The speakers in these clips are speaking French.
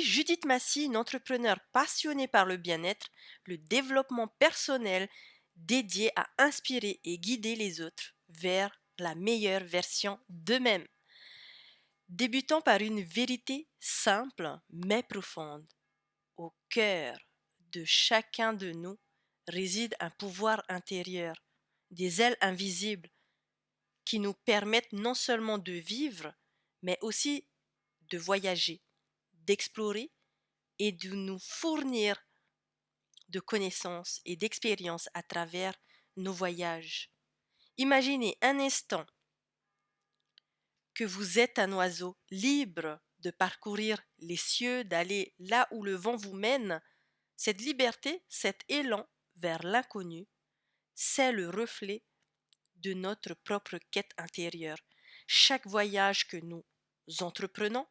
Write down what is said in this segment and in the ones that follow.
Judith Massy, une entrepreneure passionnée par le bien-être, le développement personnel, dédiée à inspirer et guider les autres vers la meilleure version d'eux-mêmes. Débutant par une vérité simple mais profonde. Au cœur de chacun de nous réside un pouvoir intérieur, des ailes invisibles qui nous permettent non seulement de vivre, mais aussi de voyager, d'explorer et de nous fournir de connaissances et d'expériences à travers nos voyages. Imaginez un instant que vous êtes un oiseau libre de parcourir les cieux, d'aller là où le vent vous mène. Cette liberté, cet élan vers l'inconnu, c'est le reflet de notre propre quête intérieure. Chaque voyage que nous entreprenons,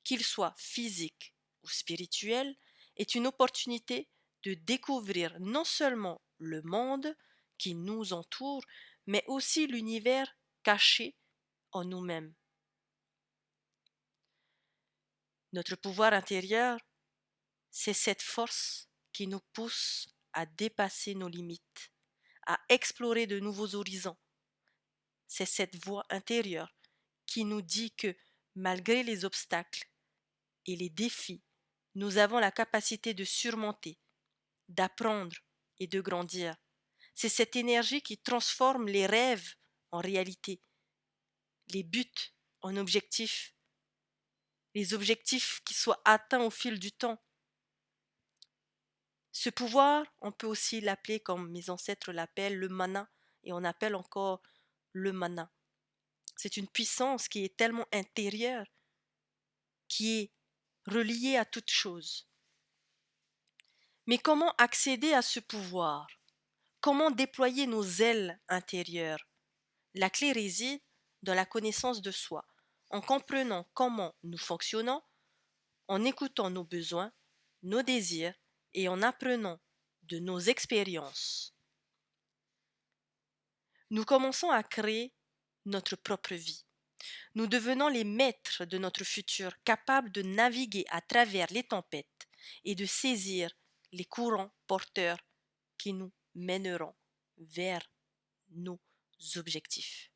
qu'il soit physique ou spirituel, est une opportunité de découvrir non seulement le monde qui nous entoure, mais aussi l'univers caché en nous-mêmes. Notre pouvoir intérieur, c'est cette force qui nous pousse à dépasser nos limites, à explorer de nouveaux horizons. C'est cette voix intérieure qui nous dit que malgré les obstacles et les défis, nous avons la capacité de surmonter, d'apprendre et de grandir. C'est cette énergie qui transforme les rêves en réalité, les buts en objectifs, les objectifs qui soient atteints au fil du temps. Ce pouvoir, on peut aussi l'appeler, comme mes ancêtres l'appellent, le mana, et on appelle encore le mana. C'est une puissance qui est tellement intérieure, qui est reliée à toute chose. Mais comment accéder à ce pouvoir? Comment déployer nos ailes intérieures? La clé réside dans la connaissance de soi, en comprenant comment nous fonctionnons, en écoutant nos besoins, nos désirs et en apprenant de nos expériences. Nous commençons à créer notre propre vie. Nous devenons les maîtres de notre futur, capables de naviguer à travers les tempêtes et de saisir les courants porteurs qui nous mèneront vers nos objectifs.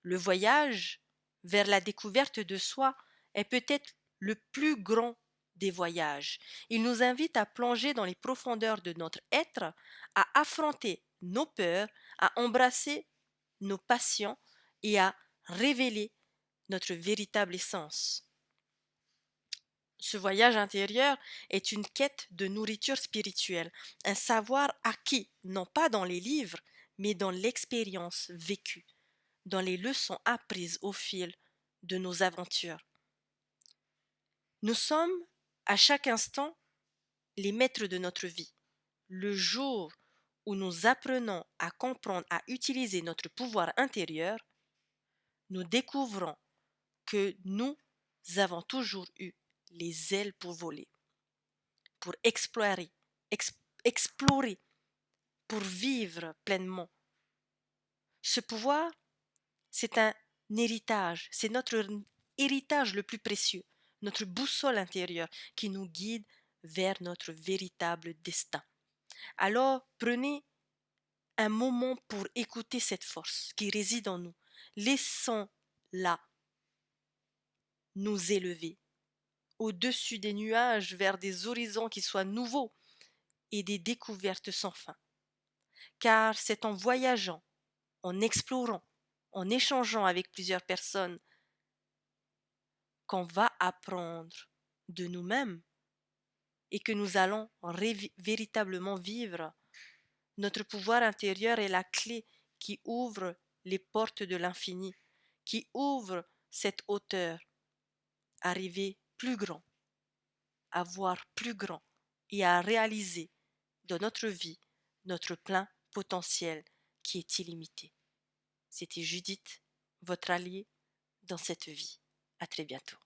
Le voyage vers la découverte de soi est peut-être le plus grand des voyages. Il nous invite à plonger dans les profondeurs de notre être, à affronter nos peurs, à embrasser nos passions et à révéler notre véritable essence. Ce voyage intérieur est une quête de nourriture spirituelle, un savoir acquis non pas dans les livres, mais dans l'expérience vécue, dans les leçons apprises au fil de nos aventures. Nous sommes à chaque instant les maîtres de notre vie. Le jour où nous apprenons à comprendre, à utiliser notre pouvoir intérieur, nous découvrons que nous avons toujours eu les ailes pour voler, pour explorer, pour vivre pleinement. Ce pouvoir, c'est un héritage, c'est notre héritage le plus précieux, notre boussole intérieure qui nous guide vers notre véritable destin. Alors, prenez un moment pour écouter cette force qui réside en nous. Laissons-la nous élever au-dessus des nuages vers des horizons qui soient nouveaux et des découvertes sans fin. Car c'est en voyageant, en explorant, en échangeant avec plusieurs personnes qu'on va apprendre de nous-mêmes et que nous allons véritablement vivre. Notre pouvoir intérieur est la clé qui ouvre les portes de l'infini, qui ouvre cette hauteur, arriver plus grand, à voir plus grand et à réaliser dans notre vie notre plein potentiel qui est illimité. C'était Judith, votre alliée dans cette vie. À très bientôt.